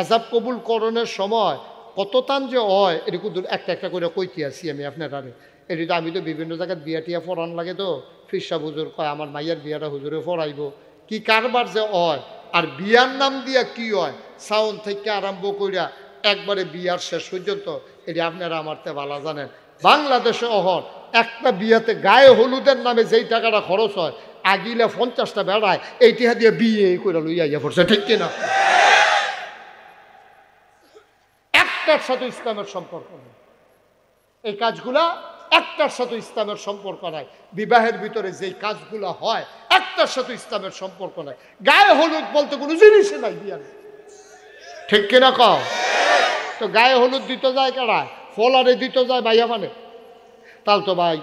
এজাব কবুল করণের সময় কত টান যে হয় এটা কিন্তু একটা একটা করে কইতে আসি আমি আপনার এটি তো আমি তো বিভিন্ন জায়গায় বিয়া টিয়া ফরান লাগে তো ফিরসা হুজুর কয় আমার মাইয়ার বিয়াটা হুজুরে ফরাইব কি কারবার যে হয় আর বিয়ার নাম দিয়া কি হয় সাউন্ড থেকে আরম্ভ কইরা একবারে বিয়ার শেষ পর্যন্ত এটি আপনারা আমারতে ভালো জানেন। বাংলাদেশে অহর একটা বিয়াতে গায়ে হলুদের নামে যেই টাকাটা খরচ হয় আগিলে 50টা বেড়ায় এইটা দিয়ে বিয়ে করে লইয়া পড়ছে, ঠিক কিনা? একটার সাথে ইসলামের সম্পর্ক নেই, এই কাজগুলা একটার সাথে ইসলামের সম্পর্ক নাই। বিবাহের ভিতরে যেই কাজগুলা হয় একটার সাথে ইসলামের সম্পর্ক নাই। গায়ে হলুদ বলতে কোনো জিনিসই নাই বিয়ার, ঠিক কিনা কও? তো গায়ে হলুদ দিতে যায় কারা? ফলারে দিতে যায় ভাইয়া মানে তালতো ভাই,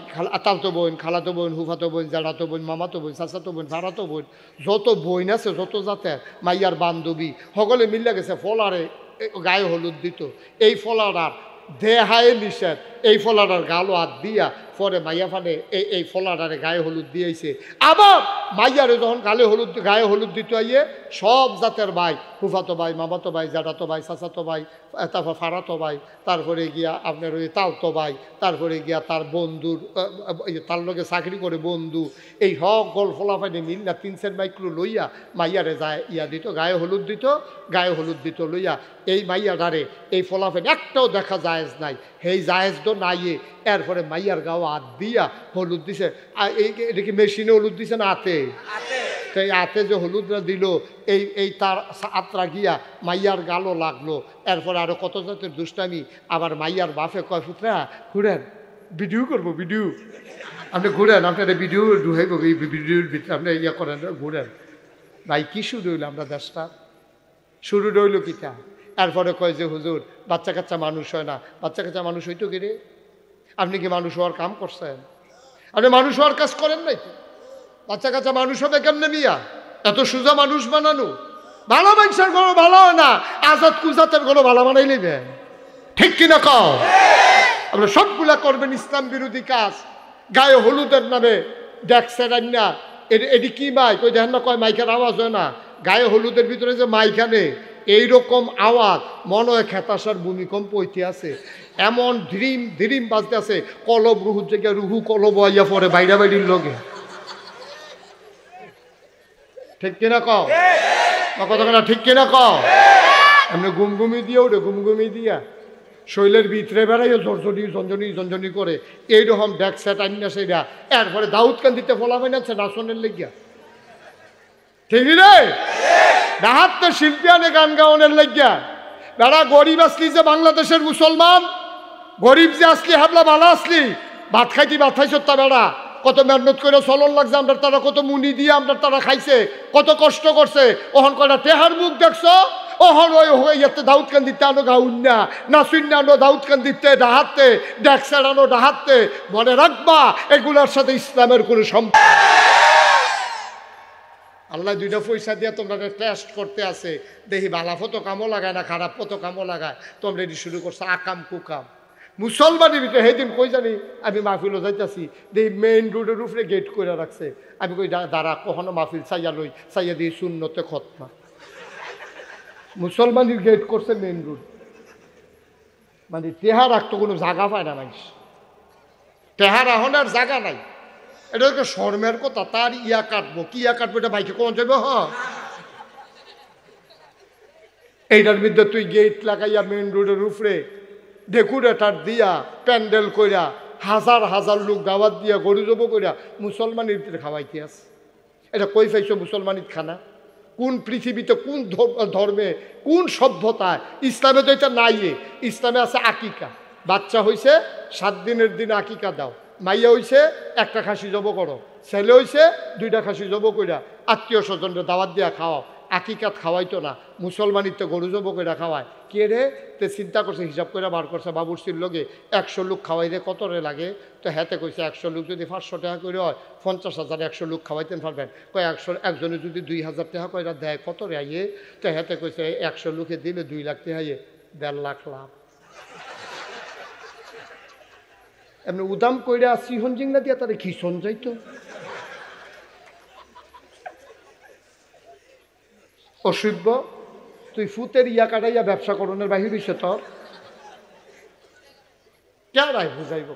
তালতো বোন, খালাতো বোন, হুফাতো বোন, জাড়াতো বোন, মামাতো বোন, চাচাতো বোন, ভাড়াতো বোন, যত বোন আছে যত জাতের মাইয়ার বান্ধবী সকলে মিলে গেছে ফলারে গায়ে হলুদ দিত। এই ফলার দেহায় নিষেধ, এই ফলাটার গালো হাত দিয়া পরে মাইয়া ফানে এই ফলাটারে গায়ে হলুদ দিয়েছে। আবার মাইয়ারে যখন গায়ে হলুদ দিতে আইয়ে সব জাতের ভাই, ফুফাতো ভাই, মামাতো ভাই, জাডাতো ভাই, চাচাতো ভাই, তারপর ফাড়াতো ভাই, তারপরে গিয়া আপনার ওই তালতো ভাই, তারপরে গিয়া তার বন্ধুর তার লগে চাকরি করে বন্ধু, এই হক গল ফলাফাইনে মিল্লা 3-4 মাইক্রো লইয়া মাইয়ারে যায় ইয়া দিত, গায়ে হলুদ দিত, গায়ে হলুদ দিত লইয়া এই মাইয়াটারে এই ফলাফাইন একটাও দেখা জায়েজ নাই, সেই জায়েজ তো নাইয়ে এরপরে মাইয়ার গাও হাত দিয়া হলুদ দিছে। এটা কি মেশিনে হলুদ দিছে না হাতে? তো এই হাতে যে হলুদটা দিল এই তার আত্রা গিয়া মাইয়ার গালও লাগলো। এরপরে আরো কত জাতের দুষ্টামি। আবার মাইয়ার বাপে কয় পুত্রা ঘুরেন ভিডিও করবো, ভিডিও আপনি ঘুরেন, আপনার ভিডিও ঢুকাইব, এই ভিডিওর ভিতরে আপনি ইয়ে করেন, ঘুরেন। ভাই কি শুরু হইল আমরা দেশটা? শুরু রইল কিটা? এরপরে কয় যে হুজুর বাচ্চা কাচ্চা মানুষ হয় না। বাচ্চা কাচ্চা মানুষ হইতো কি রে? আপনি কি মানুষ হওয়ার কাম করছেন? আপনি মানুষ হওয়ার কাজ করেন নাই তো। বাচ্চা কাচ্চা মানুষ হবে কেমনে মিয়া? এত সোজা মানুষ বানানো? ভালো মানুষের গরো ভালো হয় না, আজাদ কুজাতের গরো ভালো বানাই নেবেন, ঠিক কিনা কও? আপনি সবগুলা করবেন ইসলাম বিরোধী কাজ। গায়ে হলুদের নামে দেখছেন না এটি কি মাইক? ওই দেখেন না কয় মাইকের আওয়াজ হয় না? গায়ে হলুদের ভিতরে যে মাইখানে এইরকম আওয়াজ মনে হয় খেতাসার ভূমিকম্প হইতে আছে, এমন ধিরিম ধিরিম বাজতে আছে, কলব রুহুর জায়গায় রুহু কলব আইয়া পড়ে বাইরা বাইরির লগে, ঠিক কিনা কও? কথা না ঠিক কিনা কও? এমনি গুমগুমি দিয়ে ওরে গুমগুমি দিয়া শৈলের ভিতরে বেড়াইও ঝরঝরি ঝঞ্ঝনি ঝঞ্ঝনি করে এইরকম ব্যাগ সেট আনিনা সেইটা। এরপরে দাউদ কান্দিতে ফলাফাই আছে নাচনের লেগিয়া, ঠিক রে? ডাহাত তো শিল্পী আনে গান গাওয়ানের লেগিয়া। বেড়া গরিব আসলি যে বাংলাদেশের মুসলমান, গরিব যে আসলি হাবলা ভালো আসলি, ভাত খাইতি ভাত খাইছ তা বেড়া কত মেহনত করে চলন লাগছে, আমরা তারা কত মুনি দিয়ে আমরা তারা খাইছে, কত কষ্ট করছে। ওহন কয়টা টেহার মুখ দেখছো? ওহন ওই হইয়াতে দাউদ কান্দিতে আনো গাউন না, নাচুন না আনো দাউদ কান্দিতে ডাহাতে, ডেকসার আনো ডাহাতে। মনে রাখবা এগুলোর সাথে ইসলামের কোনো সম্পর্ক। আল্লাহ দুইটা পয়সা দিয়ে তোমরা টেস্ট করতে আছে, দেখি ভালা ফটো কামও লাগায় না খারাপ ফটো কামও লাগায়, তোমরা এটি শুরু করছো আকাম কুকাম। মুসলমানের ভিতরে সেদিন কই জানি আমি মাহফিলও যাইতেছি, দেখি মেইন রোডের উপরে গেট করে রাখছে। আমি কই দাঁড়া কখনো মাহফিল চাইয়া লই, চাইয়া দিয়ে শূন্যতে খতমা। মুসলমানের গেট করছে মেইন রোড, মানে টেহা রাখতো কোনো জায়গা পায় না মানুষ, টেহা রাহনের জায়গা নাই। এটা হচ্ছে শর্মের কথা। তার ইয়া কাটবো, কি ইয়া কাটবো এটা বাইকে কোন যাবে? এইটার মধ্যে তুই গেট লাগাইয়া মেইন রোডের উপরে ডেকোরেটার দিয়া প্যান্ডেল কইরা হাজার হাজার লোক দাওয়াত দিয়া গরু জব কইরা মুসলমানের ভিতরে খাওয়াইতে আছে। এটা কই পাইছো মুসলমানির খানা? কোন পৃথিবীতে, কোন ধর্মে, কোন সভ্যতায়? ইসলামে তো এটা নাই। ইসলামে আছে আকিকা। বাচ্চা হইছে 7 দিনের দিন আকিকা দাও, মাইয়া হইছে একটা খাসি জব করো, ছেলে হইছে 2টা খাসি জব কইরা আত্মীয় স্বজনরা দাওয়াত দিয়া খাওয়াও। আকিকাত খাওয়াইতো না, মুসলমানির তো গরু জব কইরা খাওয়ায়। কে রে? তে চিন্তা করছে, হিসাব করে বার করছে বাবুর্চির লগে 100 লোক খাওয়াইলে কত রে লাগে? তো হাতে কইছে 100 লোক যদি 500 টাকা করে হয় 50,000, 100 লোক খাওয়াইতেন পারবেন। কয় 100 একজনে যদি 2000 টাকা কইরা দেয় কত রে আইয়ে? তো হাতে কইছে 100 লোকে দিলে 2 লাখ টাকা আইয়ে, 1.5 লাখ লাভ। এমনি উদাম কইরা সিহন জিংনা দিয়া তারে খিসন যাইতো। অসভ্য। তুই ফুতের ইয়া কাটাইয়া ব্যবসা করণের বাহির হইছে তোর কেরাই বুঝাইব।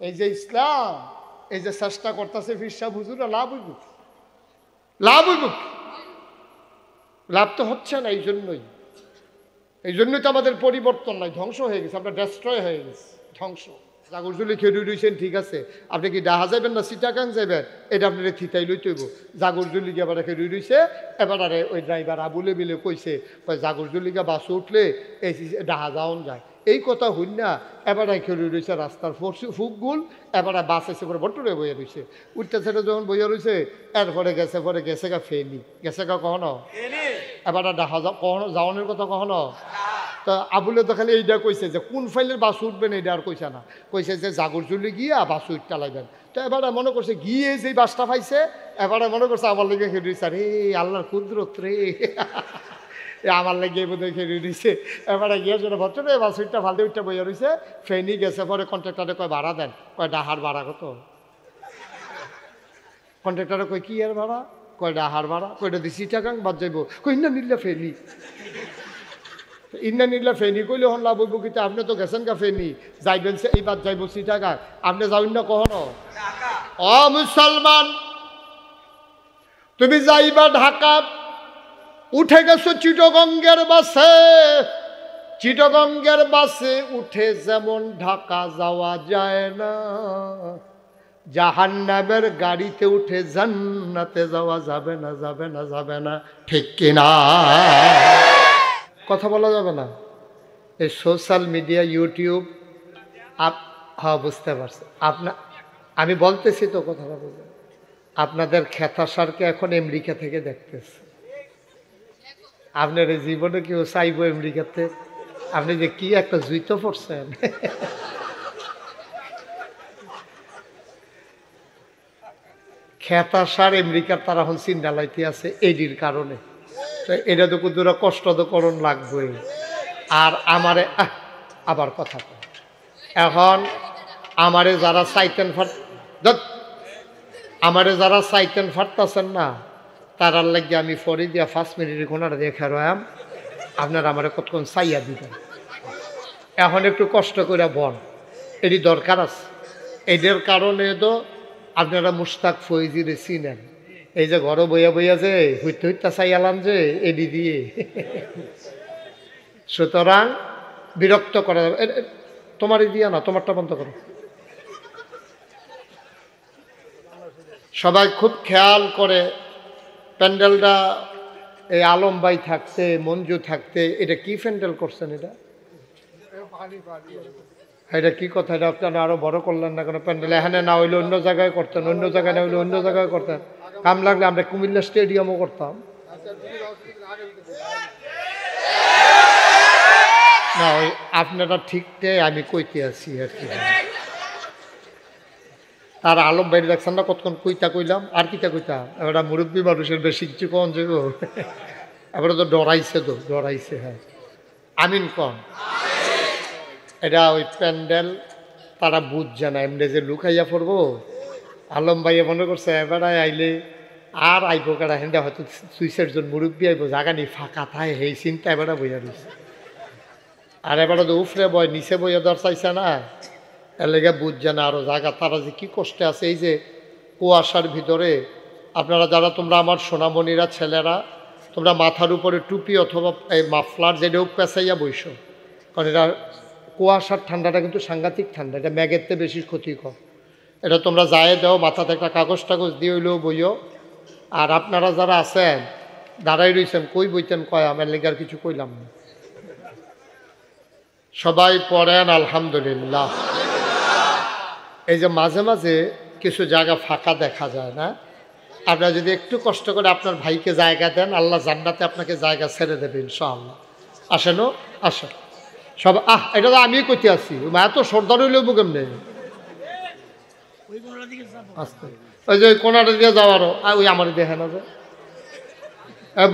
এই যে ইসলাম এই যে চেষ্টা করতেছে পীর সাহেব হুজুরা, লাভ হইব, লাভ হইব, লাভ তো হচ্ছে না। এই জন্যই তো আমাদের পরিবর্তন নাই, ধ্বংস হয়ে গেছে, আমরা ডেস্ট্রয় হয়ে গেছে, ধ্বংস। জাগরজুলি খেয়ে রয়েছেন ঠিক আছে, আপনি কি ডাহা যাবেন না চিটাগাং যাবেন এটা আপনার থিতাই লইতেইব। জাগরজুলি গিয়ে এবার খেয়ে রয়েছে, এবার আরে ওই ড্রাইভার আবুলে মিলে কইছে জাগরজুলিগা বাস উঠলে এই ডাহা যাওন যায়, এই কথা হইন না। এবার খেয়ে রয়েছে রাস্তার ফুকগুল, এবার বাস এসে করে বট্টরে বইয়া রয়েছে, উঠতে ছেড়ে যখন বইয়া রয়েছে এরপরে গেছে গা ফেনি, গেছে গা কখনো, এবার ডাহা কখনো যাওয়ানোর কথা কখনো। তা আবুলে তো খালি এইটা কইছে যে কোন ফাইলের বাস উঠবেন এইটা আর কইছে না, কইছে যে জাগরজুলি গিয়া বাস উঠতে লাগবেন। তো এবারে মনে করছে গিয়ে যেই বাসটা পাইছে এবারে মনে করছে আমার লেগে খেয়ে দিয়েছে, আরে আল্লাহর কুদরত রে, আমার লেগে বোধহয় খেয়ে দিয়েছে। এবারে গিয়ে যেন ভদ্রে বাস উঠটা ফালতে উঠটা বইয়া রয়েছে, ফেনি গেছে, পরে কন্ট্রাক্টারে কয় ভাড়া দেন, কয় ডাহার ভাড়া কত, কন্ট্রাক্টারে কয় কি আর ভাড়া, কয় ডাহার ভাড়া, কয়টা দিছি টাকা বাদ যাইব, কই না নিলে ফেনি, ইন্না নিলা ফেনি কইলে হন লাভ হইব কিন্তু আপনি তো গেছেন গা ফেনি, যাইবেন সে এইবার যাইব চিটাগাং, আপনি যাবেন না কখনো। ও মুসলমান, তুমি যাইবা ঢাকা, উঠে গেছো চিটগঙ্গের বাসে, চিটগঙ্গের বাসে উঠে যেমন ঢাকা যাওয়া যায় না, জাহান্নামের গাড়িতে উঠে জান্নাতে যাওয়া যাবে না, যাবে না, যাবে না, ঠিক কিনা? কথা বলা যাবে না। এই সোশ্যাল মিডিয়া ইউটিউব হ্যাঁ বুঝতে পারছি আমি বলতেছি তো কথাটা বলতে, আপনাদের খেতাসারকে এখন আমেরিকা থেকে দেখতেছে, আপনার এই জীবনে কেউ চাইব আমেরিকাতে, আপনি যে কি একটা জুইতো পড়ছেন। খেতাসার আমেরিকার তারা এখন চিন্তা লাইতে আছে এডির কারণে, এটা তো কুদুরা কষ্ট তো করণ লাগবে। আর আমারে আবার কথা এখন আমারে যারা চাইতেন ফাটতেছেন না তারার লাগে আমি ফরি দিয়া 5 মিনিটের ঘোনাটা দেখে রয়াম, আপনারা আমারে কতক্ষণ চাইয়া দিবেন। এখন একটু কষ্ট করে বল, এটি দরকার আছে। এদের কারণে তো আপনারা মুশতাক ফৈজিরে চিনেন, এই যে ঘরে বইয়া বইয়া যে হইতে হইতে চাইয়ালাম যে এডি দিয়ে, সুতরাং বিরক্ত করা যাবে। তোমারই দিয়া না, তোমারটা বন্ধ করো। সবাই খুব খেয়াল করে প্যান্ডেলটা, এই আলম ভাই থাকতে মঞ্জু থাকতে, এটা কি প্যান্ডেল করছেন, এটা কি কথা, এটা আপনারা আরো বড় করলেন না কেন? প্যান্ডেল এখানে না হইলে অন্য জায়গায় করতেন, অন্য জায়গায় না হইলে অন্য জায়গায় করতেন, কাম লাগলে আমরা কুমিল্লা স্টেডিয়ামও করতাম না। ওই আপনারা ঠিকটাই আমি কইতে আছি আর কি। তার আলম বাইরে দেখছেন না কতক্ষণ কইতা কইলাম, আর কিতা কইতা, এবার মুরব্বী মানুষের বেশি কিছু কন যে গো, এবারে তো ডরাইছে। হ্যাঁ আমিন কন। এটা ওই প্যান্ডেল তারা বুঝছে না, এমনি যে লুকাইয়া পড়বো। আলম ভাইয়া মনে করছে এবার আইলে আর আইব কারা, হেন্দা হয়তো 2-4 মুরব্বী আইব, জাগা নেই ফাঁকা থায়, সেই চিন্তা এবারে বইয়া রয়েছে। আর এবারে তো উফরে বয় নিচে বইয়া দর চাইছে না, এর লেগে বুঝছে না আরো জায়গা, তারা যে কি কষ্টে আছে। এই যে কুয়াশার ভিতরে আপনারা যারা, তোমরা আমার সোনামণিরা ছেলেরা, তোমরা মাথার উপরে টুপি অথবা এই মাফলার যেটাও পেঁচাইয়া বইস, কারণ এটা কুয়াশার ঠান্ডাটা কিন্তু সাংঘাতিক ঠান্ডা, এটা ম্যাগের থেকে বেশি ক্ষতিকর। এটা তোমরা যায় দাও, মাথাতে একটা কাগজ টাগজ দিয়ে হইলেও বইও। আর আপনারা যারা আছেন দাঁড়াই রয়েছেন, কই বইতেন, কয় আমার লেগে আর কিছু কইলাম না। সবাই পড়েন আলহামদুলিল্লাহ। এই যে মাঝে মাঝে কিছু জায়গা ফাঁকা দেখা যায় না, আপনারা যদি একটু কষ্ট করে আপনার ভাইকে জায়গা দেন, আল্লাহ জান্নাতে আপনাকে জায়গা ছেড়ে দেবে ইনশাআল্লাহ। আসেন আসেন সব। এটা তো আমি কইতে আসি, এত সর্দার হইলেও কেমনে, ওই যে কোনাটা দিয়ে যাওয়ারও ওই আমার দেখে না যে,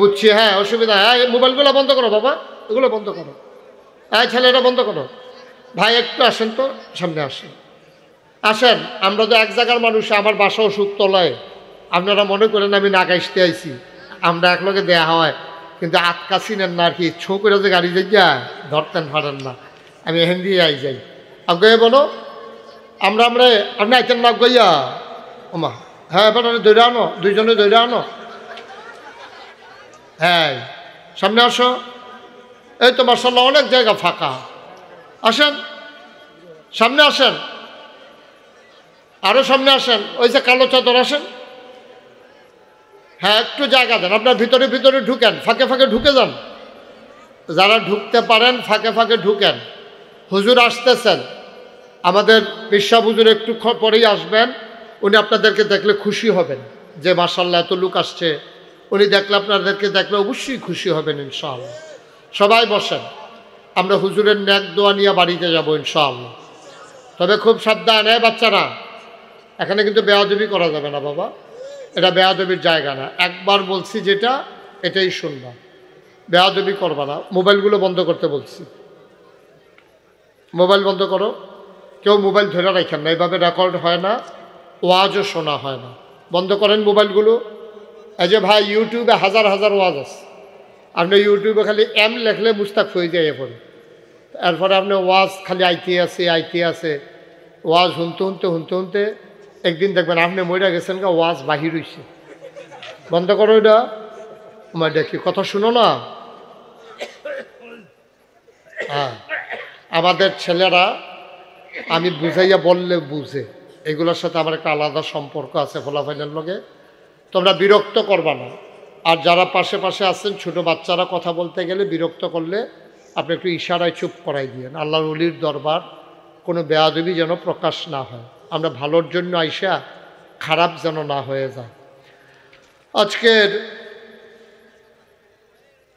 বুঝছি। হ্যাঁ অসুবিধা, হ্যাঁ মোবাইলগুলো বন্ধ করো বাবা, এগুলো বন্ধ করো, হ্যাঁ ছেলেটা বন্ধ করো। ভাই একটু আসেন তো, সামনে আসেন। আমরা তো এক জায়গার মানুষ, আমার বাসাও সুক্তলায়, আপনারা মনে করেন আমি নাগাইশতে আইছি, আমরা একলগে দেয়া হয়। কিন্তু আটকা চিনেন না আর কি, ছো করে যে গাড়ি যাই ধরতেন পারেন না, আমি এখান দিয়ে আই যাই। আগে বলো আমরা আপনি আইতেন না গইয়া ওমা, হ্যাঁ এবার দৌড়ে আনো, দুইজনে দৌড়ে আনো। হ্যাঁ সামনে আসো, এই তো মার্শাল্লাহ অনেক জায়গা ফাঁকা, আসেন সামনে আসেন, আরো সামনে আসেন, ওই যে কালো চাদর আসেন। হ্যাঁ একটু জায়গা দেন, আপনার ভিতরে ভিতরে ঢুকেন, ফাঁকে ফাঁকে ঢুকে যান, যারা ঢুকতে পারেন ফাঁকে ফাঁকে ঢুকেন। হুজুর আসতেছেন, আমাদের বিশ্বাস হুজুর একটু পরেই আসবেন, উনি আপনাদেরকে দেখলে খুশি হবেন যে মাশাআল্লাহ এত লোক আসছে, উনি দেখলে আপনাদেরকে দেখলে অবশ্যই খুশি হবেন ইনশাআল্লাহ। সবাই বসেন, আমরা হুজুরের নেক দোয়া নিয়ে বাড়িতে যাবো ইনশাআল্লাহ। তবে খুব সাবধান, বাচ্চারা এখানে কিন্তু বেয়াদবি করা যাবে না বাবা, এটা বেয়াদবির জায়গা না, একবার বলছি যেটা এটাই শুনবা, বেয়াদবি করবা না। মোবাইলগুলো বন্ধ করতে বলছি, মোবাইল বন্ধ করো, কেউ মোবাইল ধরে রাখেন না, এইভাবে রেকর্ড হয় না, ওয়াজও শোনা হয় না, বন্ধ করেন মোবাইলগুলো। এই যে ভাই ইউটিউবে হাজার হাজার ওয়াজ আছে, আপনি ইউটিউবে খালি এম লেখলে মুস্তাক হয়ে যায় পরে, এরপরে আপনি ওয়াজ খালি আইতে আছে, ওয়াজ শুনতে একদিন দেখবেন আপনি মরে গেছেন গা, ওয়াজ বাহির হইছে। বন্ধ করো এটা, আমার দেখি কথা শুনো না। হ্যাঁ আমাদের ছেলেরা আমি বুঝাইয়া বললে বুঝে, এগুলোর সাথে আমার একটা আলাদা সম্পর্ক আছে ফলাফলের লগে, তোমরা বিরক্ত করবা না। আর যারা পাশে পাশে আছেন ছোট বাচ্চারা কথা বলতে গেলে বিরক্ত করলে আপনি একটু ইশারায় চুপ করাই দিয়েন। আল্লাহর ওলির দরবার, কোনো বেয়াদবি যেন প্রকাশ না হয়, আমরা ভালোর জন্য আইসা খারাপ যেন না হয়ে যায়। আজকের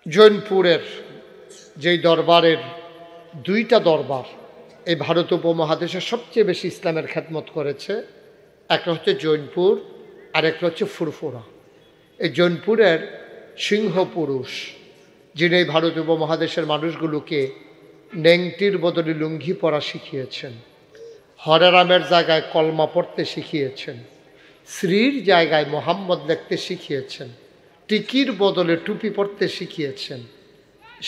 জৈনপুরের যেই দরবারের দুইটা দরবার এই ভারত উপমহাদেশে সবচেয়ে বেশি ইসলামের খেদমত করেছে, একটা হচ্ছে জৈনপুর আর একটা হচ্ছে ফুরফুরা। এই জৈনপুরের সিংহ পুরুষ, যিনি এই ভারত উপমহাদেশের মানুষগুলোকে নেংটির বদলে লুঙ্গি পরা শিখিয়েছেন, হরে রামের জায়গায় কলমা পড়তে শিখিয়েছেন, শ্রীর জায়গায় মোহাম্মদ লিখতে শিখিয়েছেন, টিকির বদলে টুপি পড়তে শিখিয়েছেন,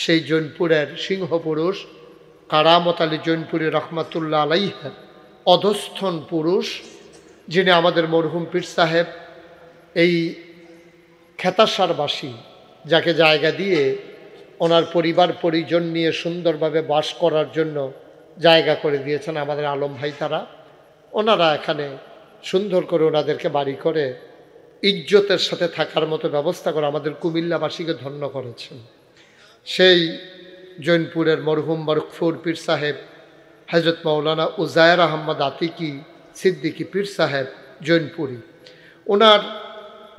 সেই জৈনপুরের সিংহ পুরুষ কারামত আলী জৈনপুরী রহমাতুল্লাহ আলাইহা অধস্থন পুরুষ, যিনি আমাদের মরহুম পীর সাহেব এই খেতাসারবাসী, যাকে জায়গা দিয়ে ওনার পরিবার পরিজন নিয়ে সুন্দরভাবে বাস করার জন্য জায়গা করে দিয়েছেন আমাদের আলম ভাই, তারা ওনারা এখানে সুন্দর করে ওনাদেরকে বাড়ি করে ইজ্জতের সাথে থাকার মতো ব্যবস্থা করে আমাদের কুমিল্লাবাসীকে ধন্য করেছেন। সেই জৈনপুরের মরহুম বরকফুর পীর সাহেব হজরত মৌলানা উজায়ের আহমদ আতিকি সিদ্দিকী পীর সাহেব জৈনপুরী, ওনার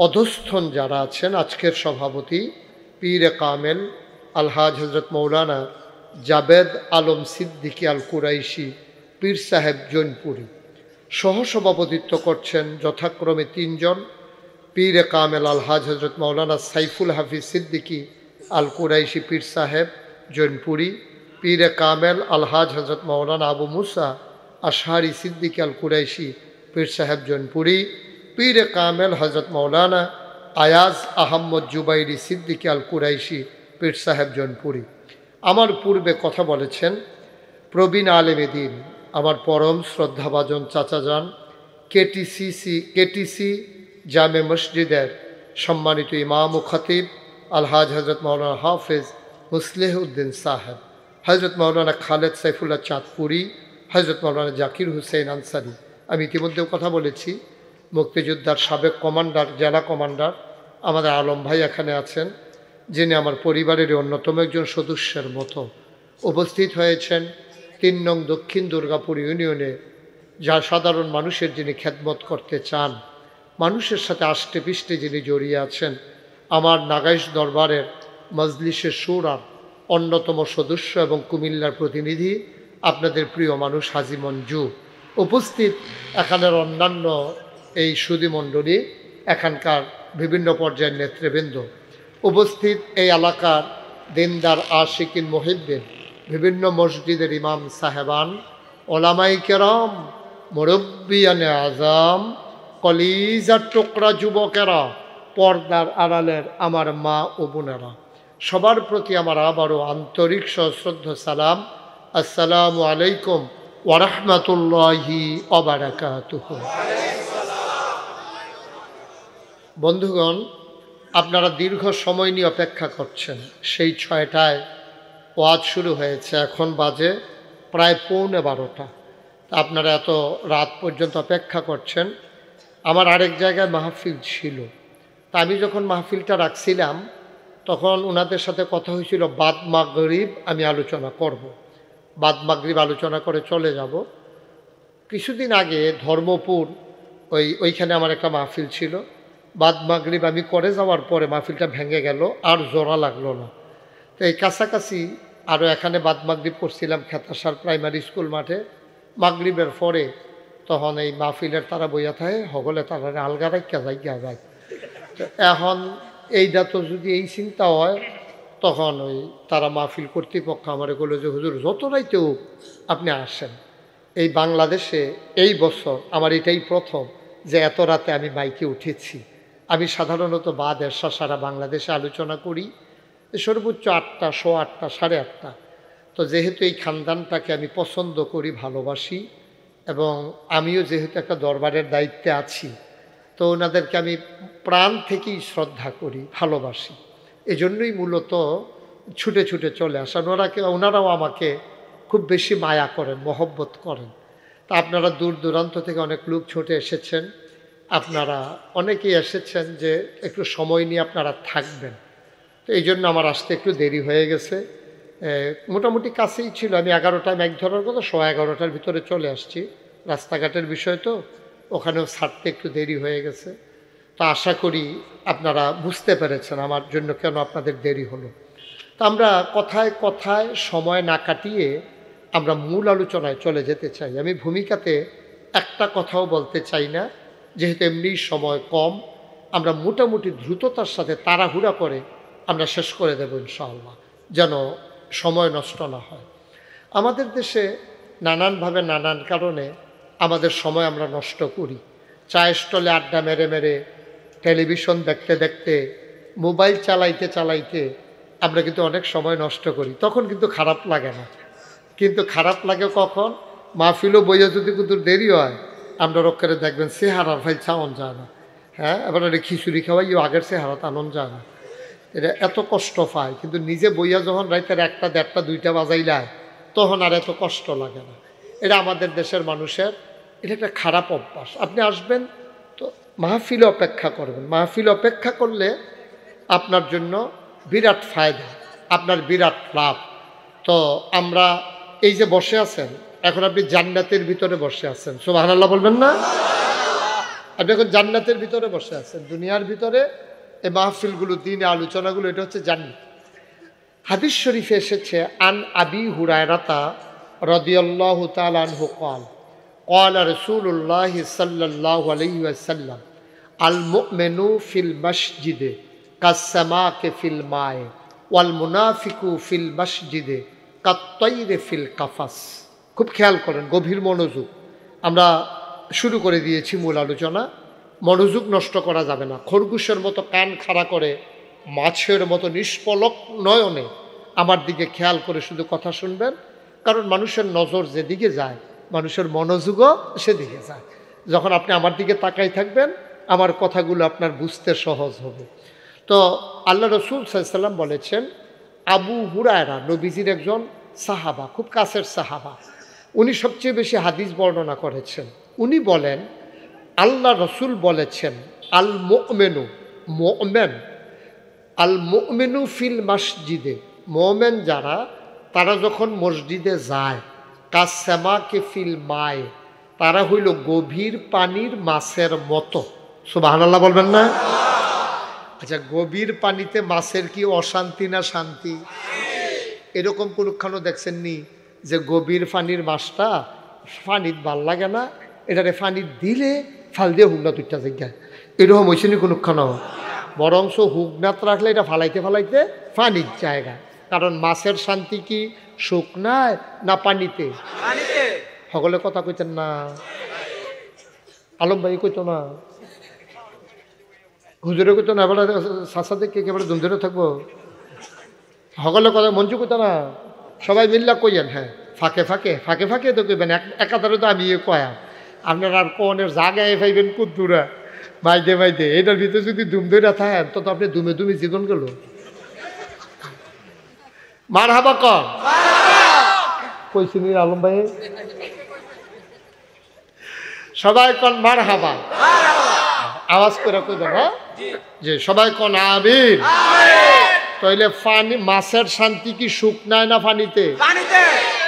অধস্থন যারা আছেন, আজকের সভাপতি পীর কামেল আলহাজ হজরত মৌলানা জাবেদ আলম সিদ্দিকী আল কুরাইশি পীর সাহেব জৈনপুরী, সহসভাপতিত্ব করছেন যথাক্রমে তিনজন, পীর কামেল আলহাজ হজরত মৌলানা সাইফুল হাফিজ সিদ্দিকী আল কুরাইশি পীর সাহেব জৈনপুরী, পীর কামেল আলহাজ হজরত মৌলানা আবু মুসা আশহারি সিদ্দিকী আল কুরাইশি পীর সাহেব জৈনপুরী, পীর কামেল হজরত মৌলানা আয়াজ আহম্মদ জুবাইরি সিদ্দিকী আল কুরাইশি পীর সাহেব জৈনপুরী। আমার পূর্বে কথা বলেছেন প্রবীণ আলেমে দ্বীন, আমার পরম শ্রদ্ধাভাজন চাচাজান কেটিসি জামে মসজিদের সম্মানিত ইমাম ও খতিব আলহাজ হজরত মৌলানা হাফেজ মুসলেহ উদ্দিন সাহেব, হজরত মৌলানা খালেদ সাইফুল্লাহ চাঁদপুরি, হজরত মৌলানা জাকির হুসেন আনসারি। আমি ইতিমধ্যেও কথা বলেছি, মুক্তিযোদ্ধার সাবেক কমান্ডার, জেলা কমান্ডার আমাদের আলম ভাই এখানে আছেন, যিনি আমার পরিবারের অন্যতম একজন সদস্যের মতো উপস্থিত হয়েছেন ৩ নং দক্ষিণ দুর্গাপুর ইউনিয়নে, যা সাধারণ মানুষের যিনি খেদমত করতে চান, মানুষের সাথে আষ্টে পিষ্টে যিনি জড়িয়ে আছেন, আমার নাগাইশ দরবারের মজলিসের শুরার অন্যতম সদস্য এবং কুমিল্লার প্রতিনিধি আপনাদের প্রিয় মানুষ হাজি মঞ্জু উপস্থিত, এখানের অন্যান্য এই সুধীমণ্ডলী, এখানকার বিভিন্ন পর্যায়ের নেতৃবৃন্দ উপস্থিত, এই এলাকার দিনদার আশিকিন মুহিব্বিন, বিভিন্ন মসজিদের ইমাম সাহেবান, ওলামাই কেরাম, মুরব্বিয়ানে আজম, কলিজার টুকরা যুবকেরা, পর্দার আড়ালের আমার মা ও বোনেরা, সবার প্রতি আমার আবারও আন্তরিক সশ্রদ্ধ সালাম। আসসালামু আলাইকুম ওয়া রাহমাতুল্লাহি ওয়া বারাকাতুহু। বন্ধুগণ, আপনারা দীর্ঘ সময় নিয়ে অপেক্ষা করছেন। সেই 6টায় ওয়াজ শুরু হয়েছে, এখন বাজে প্রায় 11:15। আপনারা এত রাত পর্যন্ত অপেক্ষা করছেন। আমার আরেক জায়গায় মাহফিল ছিল, তা আমি যখন মাহফিলটা রাখছিলাম তখন ওনাদের সাথে কথা হয়েছিল বাদ মাগরিব আমি আলোচনা করব। বাদ মাগরিব আলোচনা করে চলে যাব। কিছুদিন আগে ধর্মপুর ওইখানে আমার একটা মাহফিল ছিল। বাদ মাগরিব আমি করে যাওয়ার পরে মাহফিলটা ভেঙে গেল, আর জোড়া লাগলো না। তো এই কাছাকাছি আরও এখানে বাদ মাগরিব করছিলাম খেতাসার প্রাইমারি স্কুল মাঠে। মাগরিবের পরে তখন এই মাহফিলের তারা বইয়া থাকে, হগলে তারা আলগা রাখা যায়। তো এখন এইটা তো যদি এই চিন্তা হয়, তখন ওই তারা মাহফিল কর্তৃপক্ষ আমার বললো যে হুজুর যত রাইতেও আপনি আসেন। এই বাংলাদেশে এই বছর আমার এটাই প্রথম যে এত রাতে আমি মাইকে উঠেছি। আমি সাধারণত বাদ এরশা সারা বাংলাদেশে আলোচনা করি সর্বোচ্চ 8টা, 8:15, 8:30। তো যেহেতু এই খানদানটাকে আমি পছন্দ করি, ভালোবাসি, এবং আমিও যেহেতু একটা দরবারের দায়িত্বে আছি, তো ওনাদেরকে আমি প্রাণ থেকেই শ্রদ্ধা করি, ভালোবাসি। এজন্যই মূলত ছুটে ছুটে চলে আসেন। ওনারাও আমাকে খুব বেশি মায়া করেন, মহব্বত করেন। তা আপনারা দূর দূরান্ত থেকে অনেক লোক ছুটে এসেছেন। আপনারা অনেকেই এসেছেন যে একটু সময় নিয়ে আপনারা থাকবেন। তো এই জন্য আমার আসতে একটু দেরি হয়ে গেছে। মোটামুটি কাছেই ছিল। আমি 11টায় ম্যাক ধরার কথা, 11:15টার ভিতরে চলে আসছি। রাস্তাঘাটের বিষয় তো, ওখানেও ছাড়তে একটু দেরি হয়ে গেছে। তো আশা করি আপনারা বুঝতে পেরেছেন আমার জন্য কেন আপনাদের দেরি হলো। তো আমরা কথায় কথায় সময় না কাটিয়ে আমরা মূল আলোচনায় চলে যেতে চাই। আমি ভূমিকাতে একটা কথাও বলতে চাই না, যেহেতু এমনি সময় কম। আমরা মোটামুটি দ্রুততার সাথে তাড়াহুড়া করে আমরা শেষ করে দেব ইনশাআল্লাহ, যেন সময় নষ্ট না হয়। আমাদের দেশে নানানভাবে নানান কারণে আমাদের সময় আমরা নষ্ট করি। চায়ের স্টলে আড্ডা মেরে মেরে, টেলিভিশন দেখতে দেখতে, মোবাইল চালাইতে চালাইতে আমরা কিন্তু অনেক সময় নষ্ট করি। তখন কিন্তু খারাপ লাগে না, কিন্তু খারাপ লাগে কখন? মাহফিলও বইয়া যদি কিন্তু দেরি হয়, আমরা রক্ষারে দেখবেন চেহারার ভাই চাওন যায় না। হ্যাঁ, এবার খিচুড়ি খাওয়াইও আগের চেহারা আনন্দ যায় না। এটা এত কষ্ট পায়। কিন্তু নিজে বইয়া যখন রাইতের 1টা, 1:30, 2টা বাজাইলায়, তখন আর এত কষ্ট লাগে না। এটা আমাদের দেশের মানুষের এটা একটা খারাপ অভ্যাস। আপনি আসবেন তো মাহফিলে অপেক্ষা করবেন। মাহফিলে অপেক্ষা করলে আপনার জন্য বিরাট ফায়দা, আপনার বিরাট লাভ। তো আমরা এই যে বসে আছেন, এখন আপনি জান্নাতের ভিতরে বসে আছেন। সুবহানাল্লাহ বলবেন না? আপনি এখন জান্নাতের ভিতরে বসে আছেন। দুনিয়ার ভিতরে এই মাহফিলগুলো, দিনে আলোচনাগুলো, এটা হচ্ছে জান্নাত। হাদিস শরীফে এসেছে, আন আবি হুরায়রাতা রাদিয়াল্লাহু তাআলা আনহু قال قال رسول الله صلى الله عليه وسلم المؤمن في المسجد كالسماك في الماء والمنافق في المسجد كالطير في القفص। খুব খেয়াল করেন, গভীর মনোযোগ। আমরা শুরু করে দিয়েছি মূল আলোচনা। মনোযোগ নষ্ট করা যাবে না। খরগোশের মতো কান খাড়া করে, মাছের মতো নিষ্পলক নয়নে আমার দিকে খেয়াল করে শুধু কথা শুনবেন। কারণ মানুষের নজর যেদিকে যায়, মানুষের মনোযোগও সেদিকে যায়। যখন আপনি আমার দিকে তাকাই থাকবেন, আমার কথাগুলো আপনার বুঝতে সহজ হবে। তো আল্লাহ রসুল সাল্লাল্লাহু আলাইহি ওয়াসাল্লাম বলেছেন, আবু হুরায়রা নবীজির একজন সাহাবা, খুব কাছের সাহাবা, উনি সবচেয়ে বেশি হাদিস বর্ণনা করেছেন। উনি বলেন, আল্লাহ রসুল বলেছেন, আল মুমিনু, মুমিন, আল মুমিনু ফিল মসজিদে, মুমিন যারা, তারা যখন মসজিদে যায়, কাসসামাকে ফিল মায়ে, তারা হইল গভীর পানির মাছের মতো। সুবহানাল্লাহ বলবেন না? আচ্ছা, গভীর পানিতে মাছের কি অশান্তি না শান্তি? এরকম কোনখানো দেখছেন নি যে গভীর পানির মাছটা পানির ভাল লাগে না, এটারে পানি দিলে ফাল দিয়ে হুগনা দুইটা জায়গায়, এরকম হয়েছে নি কোনখানো? বরংশ হুগনাত রাখলে এটা ফালাইতে ফালাইতে পানির জায়গা। কারণ মাছের শান্তি কি শুকনায় না পানিতে? সকলে কথা কইতেন না। আলম ভাই কইতো না, হুজুরে কইতো না, এবার চাষা দেখে একেবারে দুম ধরে থাকবো। সকলে কথা মঞ্জু কথা না সবাই মিল্লা কইয়েন। হ্যাঁ ফাঁকে ফাঁকে ফাঁকে ফাঁকে তো কইবেন, একাধারে তো আমি কয়া আপনার আর কনের জায়গায় পাইবেন কুদ্দুরা মাইদে মাইদে। এটার ভিতরে যদি দুম ধরে থাকেন তো আপনি দুমে দুমে জীবন গেল। মার হাবা কন কইছি নি আলম ভাই, সবাই কন মার হাবা, আওয়াজ করে কইবেন। হ্যাঁ যে সবাই কন আমিন। তাইলে পানি মাছের শান্তি কি শুকনায় না পানিতে?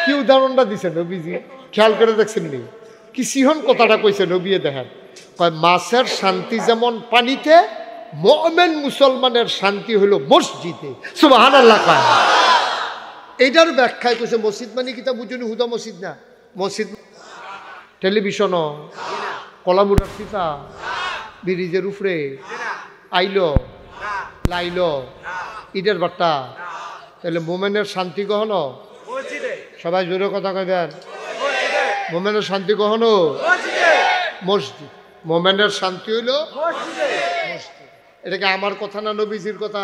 কি উদাহরণটা দিছেন নবীজি, খেয়াল করে দেখছেন নি? কি সিহন কথাটা কইছে নবী, দেখেন কয় মাছের শান্তি যেমন পানিতে, মুমিন মুসলমানের শান্তি হলো মসজিদে। সুবহানাল্লাহ কয়। এইটার ব্যাখ্যায় কইছে মসজিদ মানে কিতা বুঝুনি, হুদা মসজিদ না। মসজিদ টেলিভিশন, কলামুটার ফিতা, ব্রিজের উপরে আইলো লাইলো ইটের বার্তা। তাহলে মোমেনের শান্তি কখনো সবাই জোরে কথা কইবেন, মোমেনের শান্তি কখনো মসজিদ। মোমেনের শান্তি হইল মসজিদ। এটা কি আমার কথা না নবীজির কথা?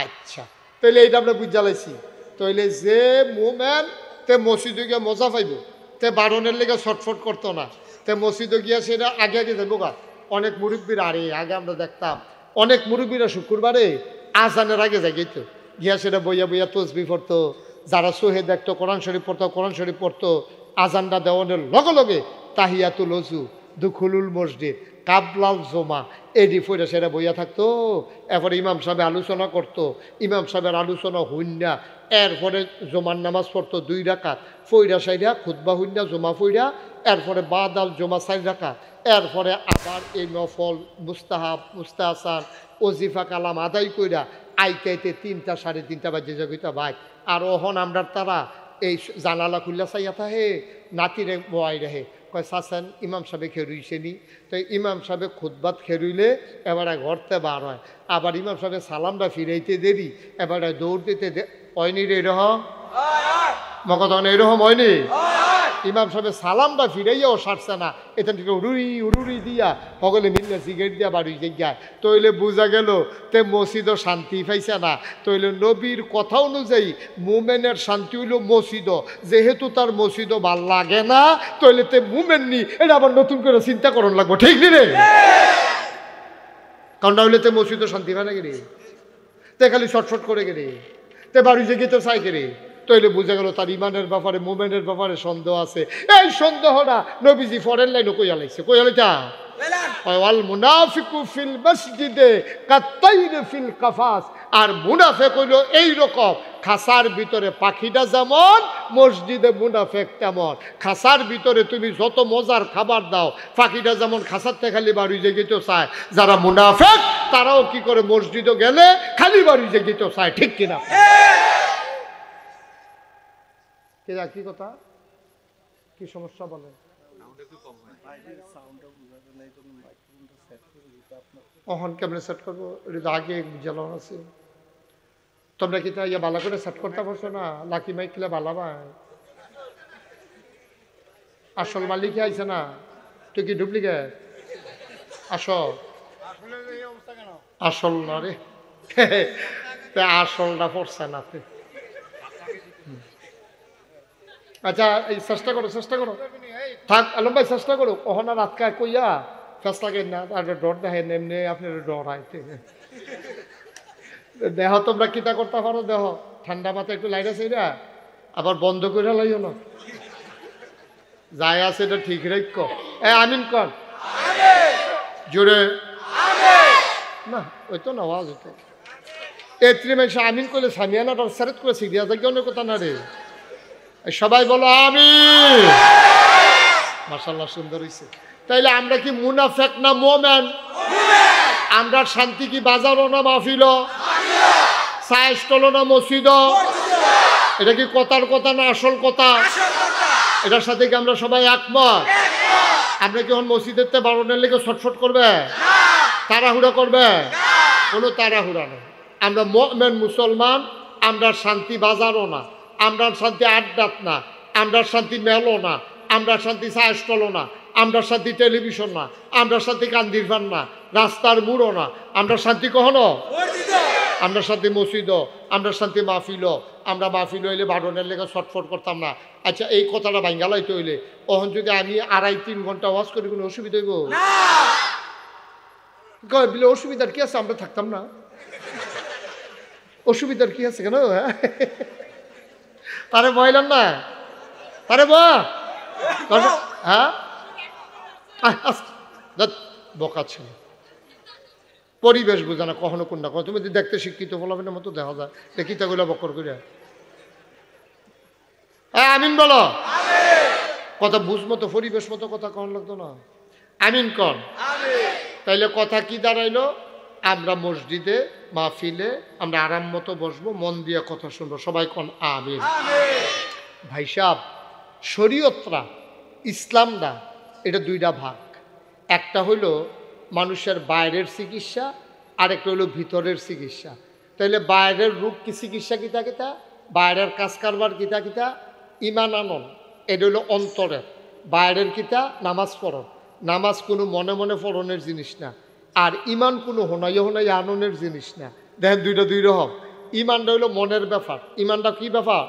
আচ্ছা তাহলে এইটা আমরা বুঝা লাইছি। তাইলে যে মোমেন তে মসজিদে গিয়ে মজা পাইব, তে বারণের লেগে ছটফট করতো না, তে মসজিদে গিয়া সেটা আগে আগে যাবো গা। অনেক মুরব্বীরা, আরে আগে আমরা দেখতাম অনেক মুরব্বীরা শুক্রবারে আজানের আগে যাই তো গিয়া সেটা বইয়া বইয়া তসবি পড়তো। যারা সোহে দেখতো কোরআন শরীফ পড়তো, কোরআন শরীফ পড়তো। আজানটা দেওয়ানোর লগে লগে তাহিয়াতুল ওযু, দুখুলুল মসজিদ, কাবলাল জমা এডি ফইরা সেটা বইয়া থাকতো। এরপরে ইমাম সাহেব আলোচনা করতো, ইমাম সাহেবের আলোচনা হইনা এরপরে জমার নামাজ পড়তো 2 রাকাত, ফইরা সাইরা খুতবা হইনা জমা ফইরা এরপরে বাদাল জমা 4 রাকাত, এরপরে আবার এই নফল মুস্তাহাব মুস্তাহসান ওজিফা কালাম আদায় কইরা আইতে আইতে 3টা 3:30 বাজে যাইতা ভাই। আর ওহন আমরা তারা এই জানালা খুললা চাইয়া থাহে, নাতিরে বয়াই রাহে কয় চাচান ইমাম সাহেব খেরুইছে নি। তো ইমাম সাহেব খুতবাত খেরুইলে এবারে ঘরতে বার হয়, আবার ইমাম সাহেব সালামটা ফিরাইতে দেরি, এবারে দৌড় দিতে হয়নি রে এরকম মকতন এরকম হয়নি। ইমাম সাহেব সালামটা ফিরাইয়াও সারছে না, এখান থেকে উড়ুরি উড়ুরি দিয়া সকলে মিললে সিগারেট দিয়া বাড়ি যায়। তইলে বোঝা গেল তে মসজিদও শান্তি পাইছে না। তইলে নবীর কথা অনুযায়ী মুমেনের শান্তি হইল মসজিদ, যেহেতু তার মসজিদও ভাল লাগে না তইলে তে মুমেন নি, এটা আবার নতুন করে চিন্তা করন লাগবো, ঠিক নি রে? কারণ হইলে তে মসজিদও শান্তি পায় না গেরে, তে খালি শটশট করে গেরে, তে বাড়ি জেগে তো চাই গেরে। তইলে বুঝা গেল তার ইমানের ব্যাপারে মোমেনের ব্যাপারে সন্দেহ আছে। এই সন্দেহটা নবীজি ফরেন লাইনে কইয়া লাইছে, কইয়া লাইতা ওয়াল মুনাফিকু ফিল মসজিদে কাত্তাইর ফিল কাফাস। আর মুনাফিক হইল এই রকম, খাসার ভিতরে পাখিটা যেমন মসজিদে মুনাফিক তেমন। খাসার ভিতরে তুমি যত মজার খাবার দাও, পাখিটা যেমন খাসার থেকে খালি বাড়ি যেতে চায়, যারা মুনাফিক তারাও কি করে মসজিদে গেলে খালি বাড়ি যেতে চায়, ঠিক কিনা? কি কথা, কি সমস্যা বলেন? অহন কেমনে সেট করবো, এটা আগে জ্বালান আছে। তোমরা কি ইয়া বালা করে সেট করতে পারছো না? লাকি মাইক কিলা বালা ভাই, আসল মালিক আইছে না, তুই কি ডুপ্লিকেট? আসল আসল না রে, আসলটা পড়ছে না। আচ্ছা এই চেষ্টা করো, চেষ্টা করো, থাক আলম ভাই চেষ্টা করো। কখনো রাতকা কইয়া ফেস লাগে না, আর ডর দেখেন এমনি আপনার ডর আইতে দেহ। তোমরা কিতা করতে পারো দেহ, ঠান্ডা মাথায় একটু লাইট আছে, এটা আবার বন্ধ করে লাইও না, যাই আছে এটা ঠিক রাখ। আমিন কর জোরে না, ওই তো না আওয়াজ হতো। এত্রি মানুষ আমিন করলে সামিয়ানাটা সারেত করে সিরিয়া থাকে অনেক কথা না রে। সবাই বলো আমিন। মাশাআল্লাহ সুন্দর হইছে। তাইলে আমরা কি মুনাফিক না মুমিন? আমরা শান্তি কি বাজারও না মাহফিল, চায় স্টল না মসজিদ? এটা কি কথার কথা না আসল কথা? এটার সাথে কি আমরা সবাই একমত? আমরা কি এখন মসজিদের তে বারণের লেগে ছটফট করবে, তাড়াহুড়া করবে? কোনো তাড়াহুড়া নেই। আমরা মুমিন মুসলমান, আমরা শান্তি বাজারও না, আমরা শান্তি আড্ডাত না, আমরা শান্তি মেলো না, আমরা শান্তি চায় স্টল না, আমরা শান্তি টেলিভিশন না, আমরা শান্তি কান্দির ফান না, রাস্তার মুড়ো না, আমরা শান্তি কখনো আমরা শান্তি মসজিদ, আমরা শান্তি মাহফিল, আমরা মাহফিল হইলে বারণের লেগে ছটফট করতাম না। আচ্ছা এই কথাটা ভাঙ্গালাইতে হইলে ওখান যদি আমি 2.5-3 ঘন্টা ওয়াজ করি কোনো অসুবিধা হইব বলে? অসুবিধার কি আছে? আমরা থাকতাম না? অসুবিধার কি আছে কেন? হ্যাঁ তারে বইলাম না, তারে হ্যাঁ বকা ছিল। পরিবেশ বোঝা না কখনো কোনটা কখনো। তুমি দেখতে শিক্ষিত ফলাফলের মতো দেখা যায় দেখিতাগুলো বকর করিয়া। হ্যাঁ আমিন বলো। কথা বুঝ মতো পরিবেশ মতো কথা কখন লাগতো না? আমিন কন। তাইলে কথা কি দাঁড়াইলো? আমরা মসজিদে মাহফিলে আমরা আরাম মতো বসবো, মন দিয়ে কথা শুনবো। সবাই কন আমিন। ভাই সাহেব, শরীয়তরা ইসলামটা এটা দুইটা ভাগ। একটা হইল মানুষের বাইরের চিকিৎসা, আরেকটা হইল ভিতরের চিকিৎসা। তাইলে বাইরের রোগ কি চিকিৎসা কিতা কিতা, বাইরের কাজ কারবার কিতা কিতা? ইমান আনন, এটা হইল অন্তরের। বাইরের কিতা? নামাজ পড়ন। নামাজ কোনো মনে মনে পড়নের জিনিস না, আর ইমান কোনো হোনাইয়া হোনাইয়া আননের জিনিস না। দেখেন দুইটা দুই রকম। ইমানটা হইল মনের ব্যাপার। ইমানটা কি ব্যাপার?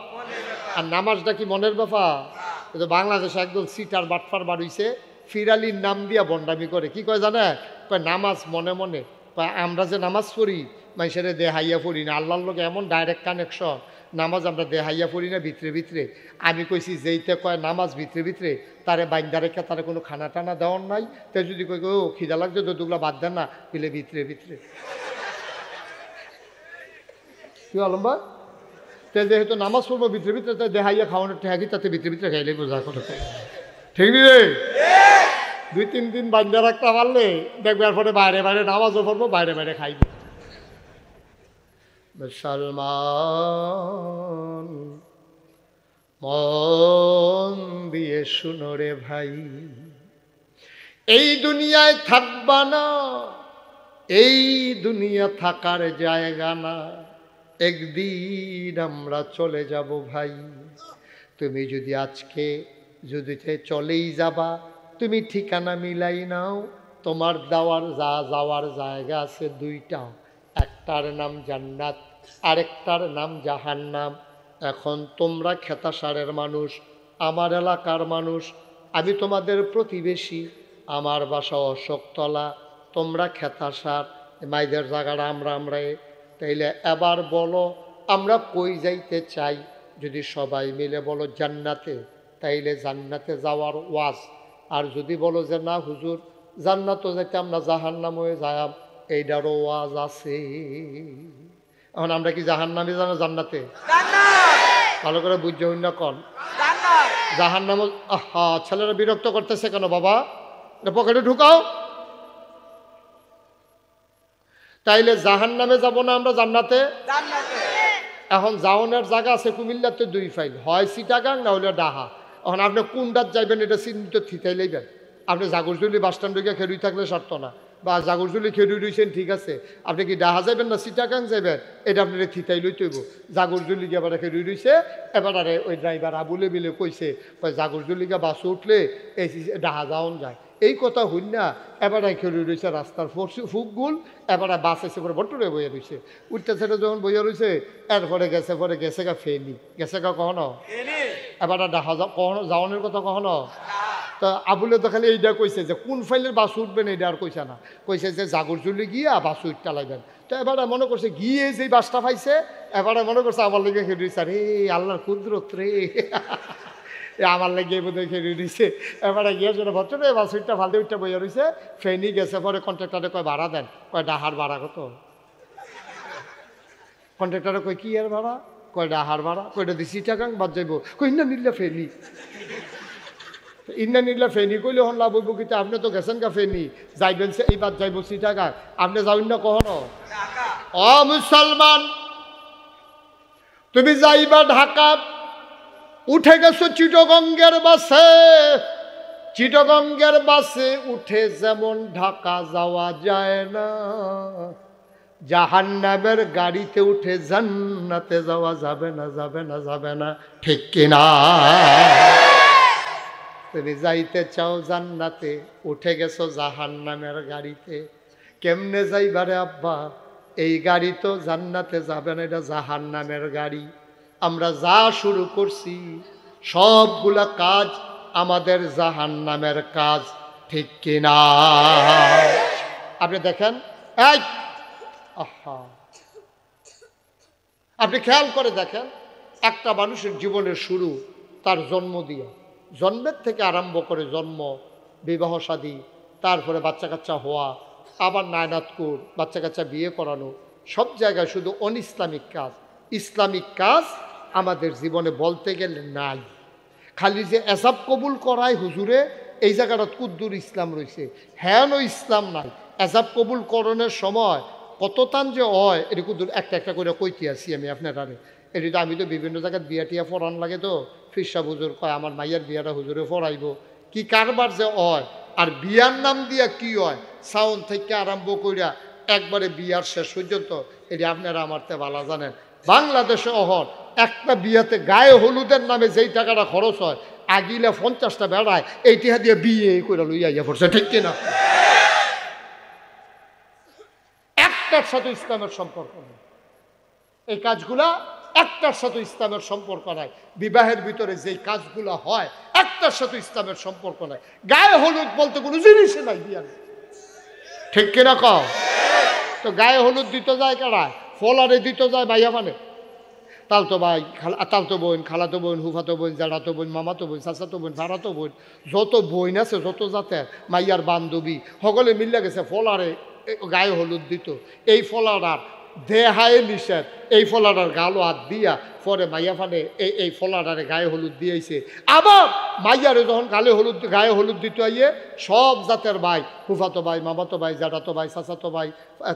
আর নামাজটা কি মনের ব্যাপার? কিন্তু বাংলাদেশে একদম সিটার বাটফার বাড়িছে, ফিরালির নাম দিয়া বন্ডামি করে। কি কয় জানে? কয় নামাজ মনে মনে। কয় আমরা যে নামাজ পড়ি মানুষের দেহাইয়া পড়ি না, আল্লাহর লোক এমন ডাইরেক্ট কানেকশন। নামাজ আমরা দেহাইয়া পড়ি না, ভিতরে ভিতরে। আমি কইছি যেইতে কয় নামাজ ভিতরে ভিতরে, তারে বাইন্দা রেখে তারে কোনো খানা টানা দেওয়ার নাই। তাই যদি কই ও খিদা লাগছে তো দুগুলা বাদ দেন না, দিলে ভিতরে ভিতরে। কি আলম ভাই? যেহেতু নামাজ পড়বো ভিতরে ভিতরে, তাই দেহাইয়া খাওয়ানোর ঠেকি তাতে ভিতরে ভিতরে খাইলে বোঝা কথা। ঠিক নি রে? 2-3 দিন বান্ধা রাখতে পারলে দেখবার পরে বাইরে বাইরে নামাজও পড়বো, বাইরে বাইরে খাইব। মুসলমান মন দিয়ে শুনো রে ভাই, এই দুনিয়ায় থাকবা না, এই দুনিয়া থাকার জায়গা না, একদিন আমরা চলে যাব ভাই। তুমি যদি আজকে যদি চলেই যাবা, তুমি ঠিকানা মিলাই নাও। তোমার যাওয়ার জায়গা আছে দুইটা, একটার নাম জান্নাত, আরেকটার নাম জাহান্নাম। এখন তোমরা খেতাসারের মানুষ, আমার এলাকার মানুষ, আমি তোমাদের প্রতিবেশী, আমার বাসা অশোকতলা, তোমরা খেতাসার, মাইদের জায়গাটা আমরা তাইলে এবার বলো আমরা কই যাইতে চাই? যদি সবাই মিলে বলো জান্নাতে, তাইলে জান্নাতে যাওয়ার ওয়াজ। আর যদি বলো যে না হুজুর জান্নাতও যাইতে আমরা জাহান্নাম হয়ে যাম, এইটারও ওয়াজ আছে। এখন আমরা কি জাহান্নামে জানো জান্নাতে? ভালো করে বুঝতে হইন না কন জাহান্নাম। আহা ছেলেরা বিরক্ত করতেছে কেন বাবা? পকেটে ঢুকাও। তাইলে জাহান্নামে যাব না আমরা জান্নাতে? এখন যাওনের জায়গা আছে কুমিল্লাতে 2 ফাইল, হয় চিটাগাং না হলে ডাহা। এখন আপনি কোনটার যাইবেন এটা চিহ্নিত থিতাই লইবেন। আপনি জাগরজুলি বাস স্ট্যান্ড ঢুকে খেরুই থাকলে শর্ত না, বা জাগরজুলি খেরুই রয়েছেন ঠিক আছে, আপনি কি ডাহা যাবেন না চিটাগাং যাবেন এটা আপনার থিতাই লইতে হইব। জাগরজুলি গিয়ে এবার খেরুই রয়েছে, এবার ওই ড্রাইভার আবুলে মিলে কইছে জাগরজুলি গিয়ে বাসে উঠলে এই ডাহা যাওন যায়। এই কথা হইন না, এবারে খেরুই রয়েছে রাস্তার ফুকগুল, এবারে বাস এসে পরে বট্টরে বইয়া রয়েছে। উঠতে সেটা যখন বইয়া রয়েছে, এরপরে গেছে গা ফেনি, গেছে গা কখনো এবারে ডাহা কখনো যাওয়ানোর কথা কখনো। তো আবুলে তো খালি এইটা কইছে যে কোন ফাইলের বাস উঠবেন এইটা আর কইছে না, কইছে যে জাগরজুলি গিয়া বাস উঠতে লাগবেন। তো এবারে মনে করছে গিয়ে যেই বাসটা পাইছে, এবারে মনে করছে আমার লেগে খেয়ে রে আল্লাহর কুদরত রে, আমার লেগে বোধহয় খেয়ে দিছে। এবারে গিয়ে যেন ভদ্রে বাস উঠটা ফালতে উঠটা বইয়া রয়েছে, ফেনি গেছে পরে কন্ট্রাক্টরে কয় ভাড়া দেন, কয় ডাহার ভাড়া কত? কন্ট্রাক্টরে কয় কি আর ভাড়া? কয় ডাহার ভাড়া। কয়টা দিছি টাকা বাদ যাইব, কই না নিলে ফেনি। ইন্না নিলা ফেনি কইলে হন লাভ হইব কিন্তু আপনি তো গেছেন কা ফেনি, যাইবেন সে এইবার যাইব চিটাগাং, আপনি যাবেন না কখনো? ও মুসলমান, তুমি যাইবা ঢাকা, উঠে গেছো চিটগঙ্গের বাসে, চিটগঙ্গের বাসে উঠে যেমন ঢাকা যাওয়া যায় না, জাহান্নামের গাড়িতে উঠে জান্নাতে যাওয়া যাবে না, যাবে না, যাবে না, ঠিক কিনা? তুমি যাইতে চাও জান্নাতে, উঠে গেছো জাহান্নামের গাড়িতে, কেমনে যাইবারে আব্বা? এই গাড়ি তো জান্নাতে যাবে না, এটা জাহান্নামের গাড়ি। আমরা যা শুরু করছি সবগুলা কাজ আমাদের জাহান্নামের কাজ, ঠিক কিনা? আপনি দেখেন, এই আহা, আপনি খেয়াল করে দেখেন, একটা মানুষের জীবনের শুরু তার জন্ম দিয়ে, জন্মের থেকে আরম্ভ করে জন্ম, বিবাহ শাদী, তারপরে বাচ্চা কাচ্চা হওয়া, আবার নায়নাতকুর, বাচ্চা কাচ্চা বিয়ে করানো, সব জায়গায় শুধু ইসলামিক কাজ। ইসলামিক কাজ আমাদের জীবনে বলতে গেলে নাই। খালি যে এসাব কবুল করায় হুজুরে, এই জায়গাটা কুদ্দুর ইসলাম রয়েছে, হ্যাঁ ইসলাম নাই। এসাব কবুল করণের সময় কত তান যে হয়, এটা কুদ্দুর একটা একটা করে কইতে আসি আমি আপনার আরে। এটা আমি তো বিভিন্ন জায়গায় বিয়া টিয়া ফরান লাগে, তো ফিরসা হুজুর কয় আমার মাইয়ার বিয়াটা হুজুরে ফরাইব, কি কারবার যে হয়। আর বিয়ার নাম দিয়া কি হয়, সাউন্ড থেকে আরম্ভ করিয়া একবারে বিয়ার শেষ পর্যন্ত, এটা আপনারা আমার তে ভালো জানেন। বাংলাদেশে অহর একটা বিয়াতে গায়ে হলুদের নামে যেই টাকাটা খরচ হয়, আগিলে 50টা বেড়ায় এই টিহা দিয়ে বিয়ে করে লইয়া পড়ছে, ঠিক কিনা? একটার সাথে ইসলামের সম্পর্ক নেই। এই কাজগুলা একটার সাথে ইসলামের সম্পর্ক নাই। বিবাহের ভিতরে যেই কাজগুলা হয় একটার সাথে ইসলামের সম্পর্ক নাই। গায়ে হলুদ বলতে কোনো জিনিসই নাই বিয়ার, ঠিক কিনা কও? তো গায়ে হলুদ দিতে যায় কারা? ফলারে দিতে যায় ভাইয়া, মানে তালতো ভাই, তালতো বোন, খালাতো বোন, হুফাতো বোন, জাড়াতো বোন, মামাতো বোন, চাচাতো বোন, ভাড়াতো বোন, যত বোন আছে, যত জাতের মাইয়ার বান্ধবী সকলে মিলে গেছে ফলারে গায়ে হলুদ দিত। এই ফলার দেহায় নিষেধ, এই ফলার গালো হাত দিয়া পরে মাইয়া ফানে এই ফলারে গায়ে হলুদ দিয়েছে। আবার মাইয়ারে যখন গায়ে হলুদ দিতে আইয়ে সব জাতের ভাই, ফুফাতো ভাই, মামাতো ভাই, জাটাতো ভাই, চাচাতো ভাই,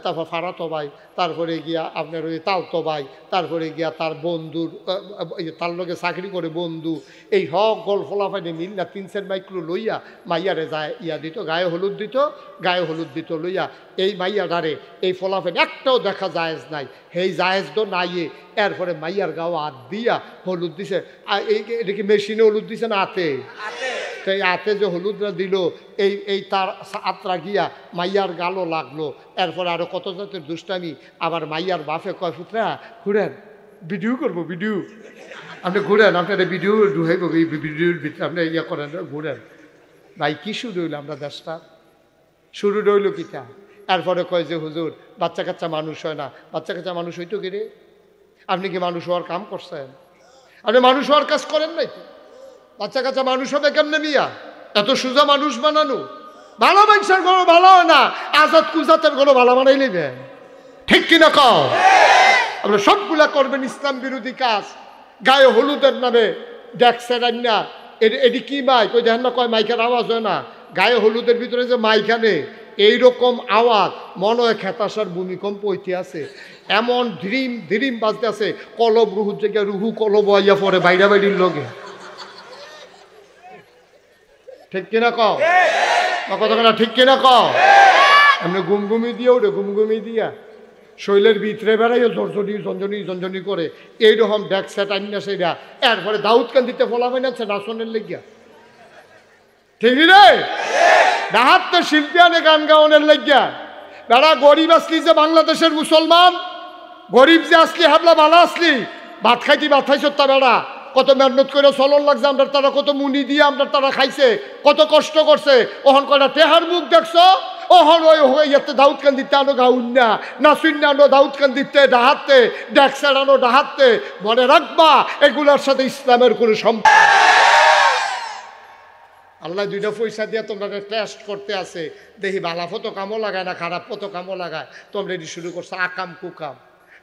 তারপর ফাড়াতো ভাই, তারপরে গিয়া আপনার ওই তালতো ভাই, তারপরে গিয়া তার বন্ধুর, তার লগে চাকরি করে বন্ধু, এই হক গল ফলাফাইনে মিল না 3-4 মাইক্রো লইয়া মাইয়ারে যায় ইয়া দিত, গায়ে হলুদ দিত, গায়ে হলুদ দিত লইয়া এই মাইয়াডারে এই ফলাফাইন একটাও দেখা জায়েজ নাই, সেই জায়েজ তো নাইয়ে। এরপরে মাইয়ার গাও হাত দিয়া হলুদ দিছে। এটা কি মেশিনে হলুদ দিছে না হাতে? তো এই হাতে যে হলুদটা দিল, এই তার আত্রা গিয়া মাইয়ার গালও লাগলো। এরপরে আরো কত জাতের দুষ্টামি। আবার মাইয়ার বাপে কয়, পুত্রা ঘুরেন, ভিডিও করবো, ভিডিও আপনি ঘুরেন, আপনার ভিডিও ঢুকাইব, ভিডিওর ভিতরে আপনি ইয়া করেন, ঘুরেন। ভাই কি শুরু হইল আমরা দেশটা? শুরু রইল কিটা? এরপরে কয় যে হুজুর বাচ্চা কাচ্চা মানুষ হয় না। বাচ্চা কাচ্চা মানুষ হইতো কি রে? আপনি কি মানুষ হওয়ার কাম করছেন? আপনি মানুষ হওয়ার কাজ করেন নাই তো। বাচ্চা কাচ্চা মানুষ হবে কেমনে মিয়া? এত সোজা মানুষ বানানো? ভালো মানুষের কোনো ভালো হয় না, আজাদ কুজাতের কোনো ভালো বানাই নেবেন, ঠিক কিনা কও? আপনারা সবগুলা করবেন ইসলাম বিরোধী কাজ। গায়ে হলুদের নামে দেখছেন না, এটি কি মাইক? ওই দেখেন না কয় মাইকের আওয়াজ হয় না? গায়ে হলুদের ভিতরে যে মাইখানে এইরকম আওয়াজ, মনে হয় খেতাসার ভূমিকম্প হইতে আছে, এমন ধিরিম ধিরিম বাজতে আছে, কলব রুহুর জায়গায় রুহু কলব আইয়া পরে বাইরা বাইরির লগে, ঠিক কিনা কও? কথা ঠিক কিনা কও? এমনি গুমগুমি দিয়ে ওরে গুমগুমি দিয়া শৈলের ভিতরে বেড়াইও ঝরঝনি ঝঞ্ঝনি ঝঞ্ঝনি করে এইরকম ব্যাক সেট আইনা সেইরা। এরপরে দাউদকান্দিতে ফলাফাইন আছে নাচনের লেগিয়া, ঠিক রে? ডাহাত তো শিল্পী আনে গান গাওয়ানের লেগিয়া। বেড়া গরিব আসলি যে বাংলাদেশের মুসলমান, গরিব যে আসলি হাবলা ভালো আসলি, ভাত খাইতি ভাত খাইছ তা বেড়া কত মেহনত করে চলন লাগছে, আমরা তারা কত মুনি দিয়ে আমরা তারা খাইছে, কত কষ্ট করছে। ওহন কয়টা টেহার মুখ দেখছো? ওহন ওই ইয়াতে দাউদকান্দিতে আনো গাউন না, নাচুন্না আনো দাউদকান্দিতে ডাহাতে, ডেকসার আনো ডাহাতে। মনে রাখবা এগুলার সাথে ইসলামের কোনো সম্পর্ক। আল্লাহ দুইটা পয়সা দিয়ে তোমরা টেস্ট করতে আছে, দেখি ভালা ফটো কামও লাগায় না খারাপ ফটো কামও লাগায়। তোমরা এটি শুরু করছো আকাম কুকাম।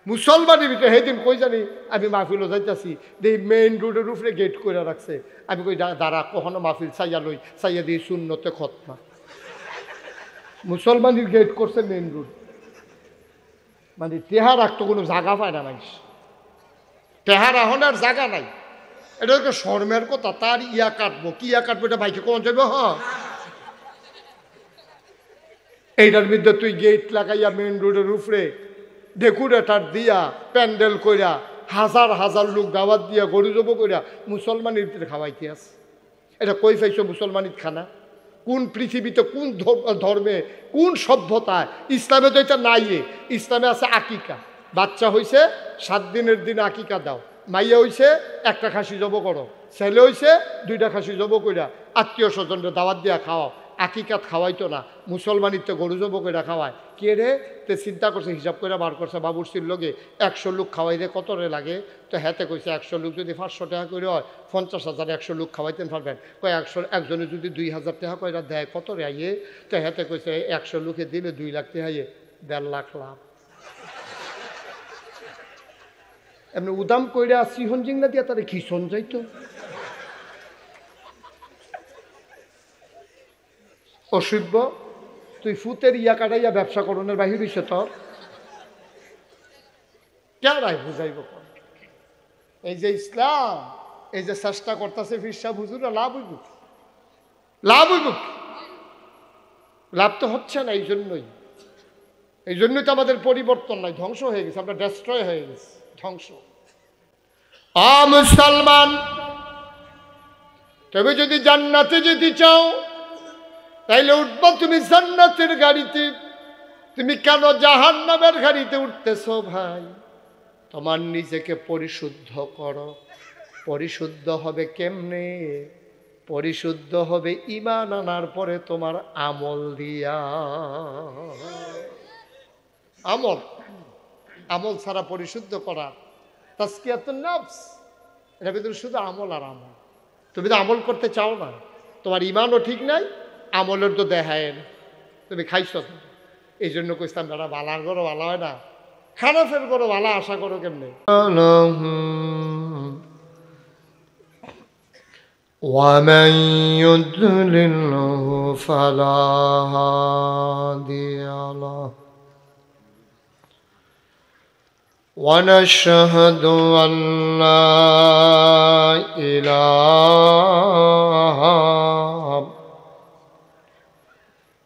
মুসলমানের ভিতরে সেদিন কই জানি আমি মাহফিলও যাইতেছি, দেখি মেইন রোডের উপরে গেট করে রাখছে। আমি কই দাঁড়া, কখনো মাহফিল চাইয়া লই, চাইয়া দিই শূন্যতে খতমা। মুসলমানের গেট করছে মেইন রোড, মানে টেহা রাখতো কোনো জায়গা পায় না মানুষ, টেহা রাহনের জায়গা নাই। এটা হচ্ছে শর্মের কথা। তার ইয়া কাটবো, কি ইয়া কাটবো, এটা বাইকে কোন যাবে? হ্যাঁ, এইটার মধ্যে তুই গেট লাগাইয়া মেইন রোডের উপরে ডেকোরেটার দিয়া প্যান্ডেল কইরা হাজার হাজার লোক দাওয়াত দিয়া গরু জব কইরা মুসলমানের ভিতরে খাওয়াইতে আছে। এটা কই পাইছো মুসলমানির খানা? কোন পৃথিবীতে কোন ধর্মে কোন সভ্যতায়? ইসলামে তো এটা নাই। ইসলামে আছে আকিকা। বাচ্চা হইছে 7 দিনের দিন আকিকা দাও। মাইয়া হইছে একটা খাসি জব করো, ছেলে হইছে 2টা খাসি জব কইরা আত্মীয় স্বজনরা দাওয়াত দিয়া খাওয়াও। আকিকাত খাওয়াইতো না, মুসলমানির তো গরু জব কইরা খাওয়ায়। কে রে? তে চিন্তা করছে, হিসাব করে বার করছে বাবুর্চির লগে 100 লোক খাওয়াইলে কত রে লাগে? তো হেতে কইছে 100 লোক যদি 500 টাকা করে হয় 50,000 100 লোক খাওয়াইতেন পারবেন। কয় 100 একজনে যদি 2,000 টাকা কইরা দেয় কত রে আইয়ে? তো হেতে কইছে 100 লোকে দিলে 2 লাখ টাকা আইয়ে, 1.5 লাখ লাভ। এমনি উদাম কইরা সিহন জিংলা দিয়া তারে খিসন যাইতো। অসভ্য, তুই ফুতের ইয়া কাটাইয়া ব্যবসা করণের বাহির হইছে তোর কেরাই বুঝাইব? এই যে ইসলাম, এই যে চেষ্টা করতেছে ফিরসা হুজুরা, লাভ হইব? লাভ হইব? লাভ তো হচ্ছে না। এই জন্যই তো আমাদের পরিবর্তন নাই, ধ্বংস হয়ে গেছে, আমরা ডেস্ট্রয় হয়ে গেছি, ধ্বংস। মুসলমান, তবে যদি জান্নাতে যেতে চাও তাইলে উঠবা তুমি জান্নাতের গাড়িতে। তুমি কেন জাহান্নামের গাড়িতে উঠতেছো ভাই? তোমার নিজেকে পরিশুদ্ধ করো। পরিশুদ্ধ হবে কেমনে? পরিশুদ্ধ হবে ঈমান আনার পরে তোমার আমল দিয়া। আমল, আমল ছাড়া পরিশুদ্ধ করা তাজকিয়াতুন নফস, এটা ভিতরে শুধু আমল আর আমল। তুমি তো আমল করতে চাও না, তোমার ঈমানও ঠিক নাই, আমলের তো দেখায় না, তুমি খাইছো। এই জন্য কইতাম যারা বালার করো ভালো হয় না, খারাপের করো ভালো আশা করো কেমনে? ومن يضلله فلا هادي له ونشهد أن لا إله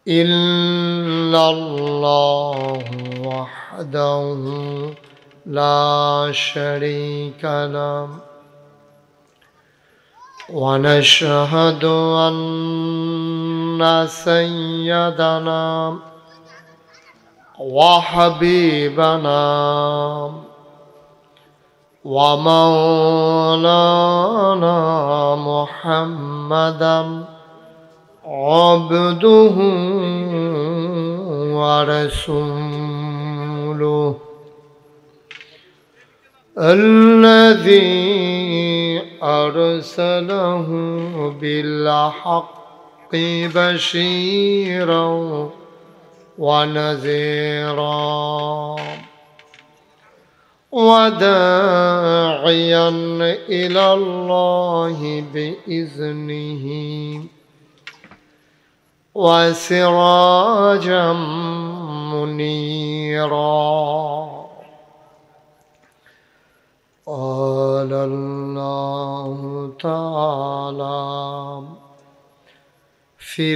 إلا الله وحده لا شريك له ونشهد أن سيدنا وحبيبنا ومولانا محمدا عبده ورسوله الذي أرسله بالحق بشيرا ونذيرا وداعيا إلى الله بإذنه وسراجا منيرا. قال الله تعالى في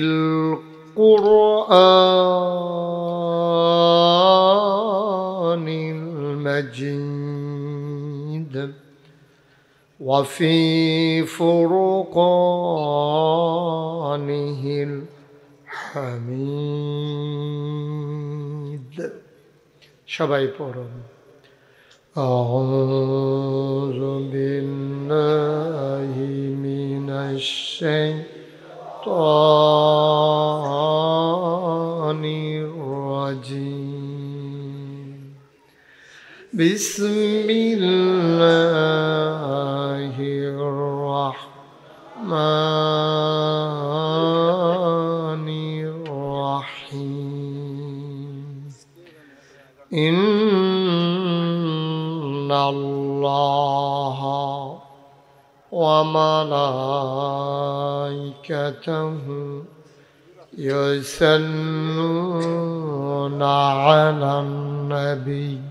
القرآن المجيد وفي فرقانه الحميد. সবাই পড়ুন أعوذ بالله من الشيطان الرجيم. بسم الله الرحمن الرحيم. إن الله وملائكته يصلون على النبي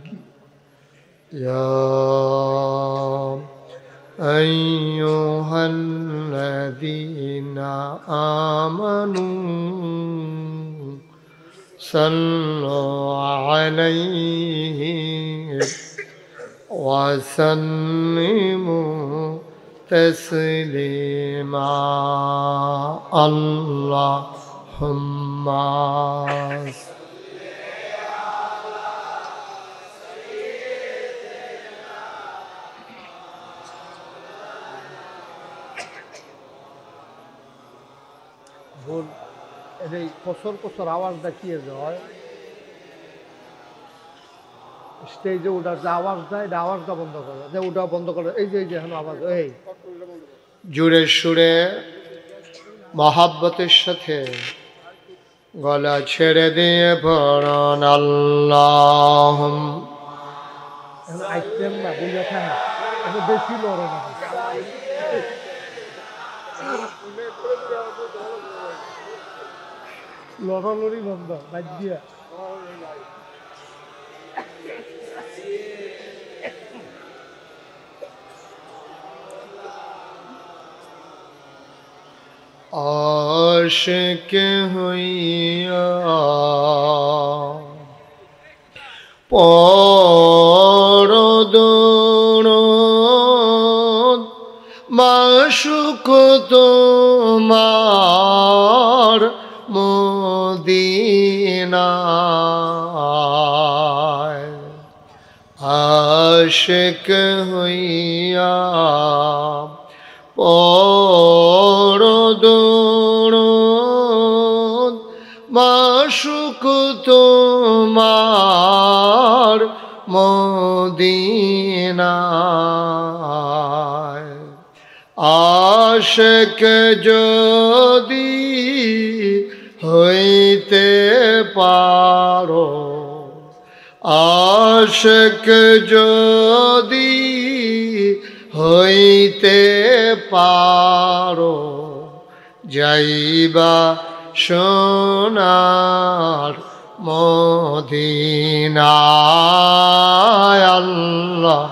يا أيها الذين آمنوا صلوا عليه وسلموا تسليما اللهم ভুল এই কসর কসর আওয়াজটা কি হয় স্টেজে ওঠার যে আওয়াজ দেয় এটা আওয়াজটা বন্ধ করে যে ওটা বন্ধ করে এই যে এখন আওয়াজ এই জুড়ে সুরে মহাব্বতের সাথে গলা ছেড়ে দিয়ে পড়ন আল্লাহ আইটেম না বুঝে থাকা বেশি লড়ে না লড়ালড়ি বন্ধ বাদ দিয়া आशिक हुइया परो दोनो माशुक तुम्हार मदीना आशिक हुइया পরো দরদ মাশুক তোমার মদিনায় আশিক যদি হইতে পারো আশিক যদি হইতে পারো যাইবা সোনার মদিনায় আল্লাহ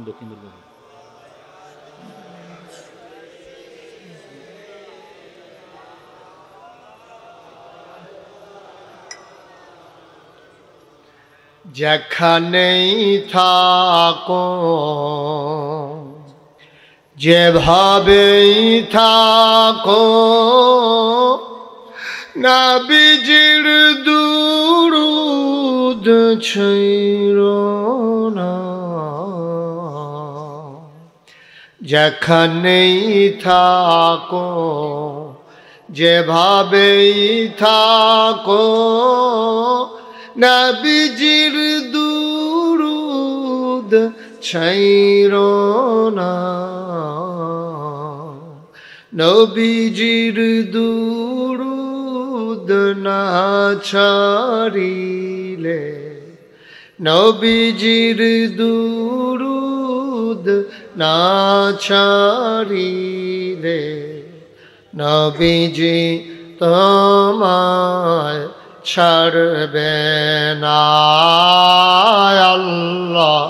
দক্ষিণ দুর্গা যেখানেই থাকো যেভাবেই থাকো নবীজির দুরূদ ছাইরো না যেখানেই থাকো যেভাবেই থাকো নবীজির দুরূদ ছাইরো না নবীজির দুরূদ না ছাড়িলে নবীজির দুরূদ না ছাড়িলে নবীজি তোমায় ছাড়বে না আল্লাহুম্মা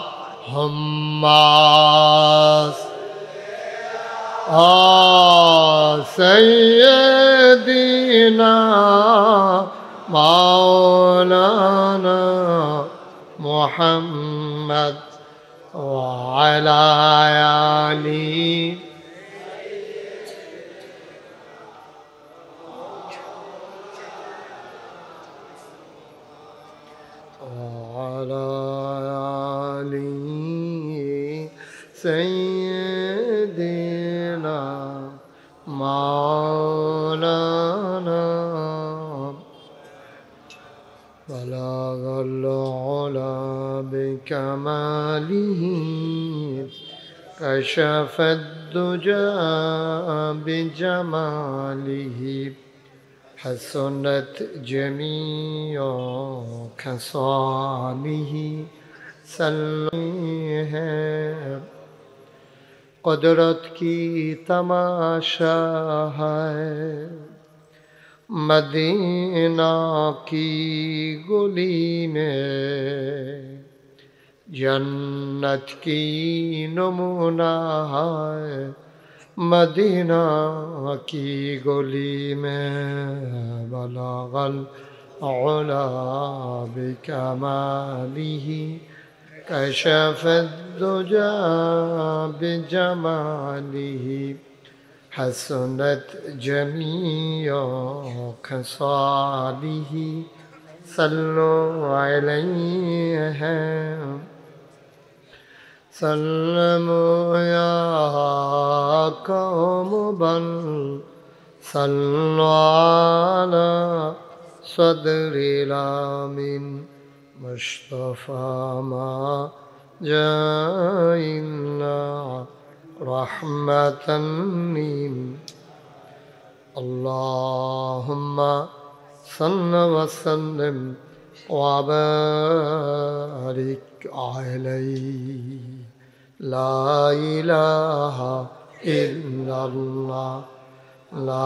সাইয়্যিদিনা মাওলানা মুহাম্মদ ওয়া আলা আলিহি وعلى آله سيدنا مولانا بلغ العلا بكماله كشف الدجى بجماله حسنت جميع خصاله सल्ली है कुदरत की तमाशा है मदीना की गली में जन्नत की नमूना है मदीना की गली में बलगल उला बिकमालिही कशफ दुजा बिजमालिही हसनत जमीअ खसालिही सल्लु अलैहि सल्लमु या कौम बल सल्लु अला सदरिल आमीन मुस्तफा मा जाइना रहमतन लिल अल्लाहुम्मा सल्लि व सल्लिम व बारिक अलैहि ला इलाहा इल्लल्लाह ला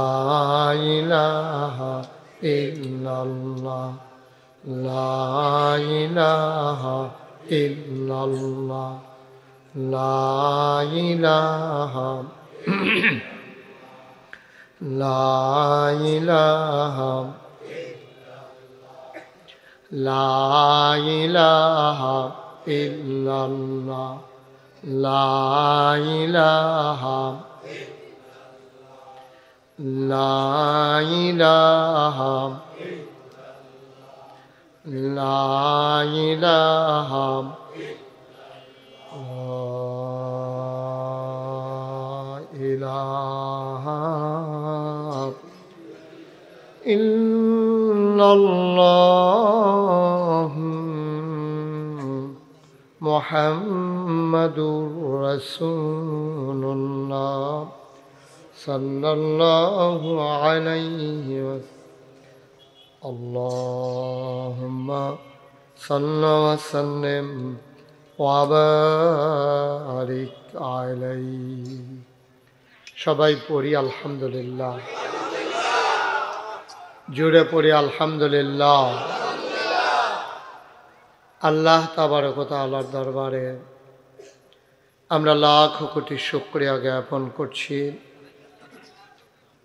इलाहा इल्लल्लाह ला इलाहा इल्लल्लाह ला इलाहा ला इलाहा ला इलाहा इल्लल्लाह ला इलाहा ला इलाहा ला इलाहा इलाहा इल्लल्लाह मुहम्मदुर रसूलुल्लाह सल्लल्लाहु अलैहि वसल्लम अल्लाहुम्मा सल्लि व सल्लिम व बारिक अलैहि সবাই পড়ি আলহামদুলিল্লাহ জোরে পড়ি আলহামদুলিল্লাহ আল্লাহ তাবারক ওয়া তাআলার দরবারে আমরা লাখ কোটি শুকরিয়া জ্ঞাপন করছি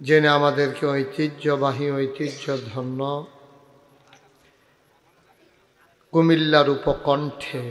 যিনি আমাদেরকে ঐতিহ্যবাহী ঐতিহ্যধন্য কুমিল্লার উপকণ্ঠে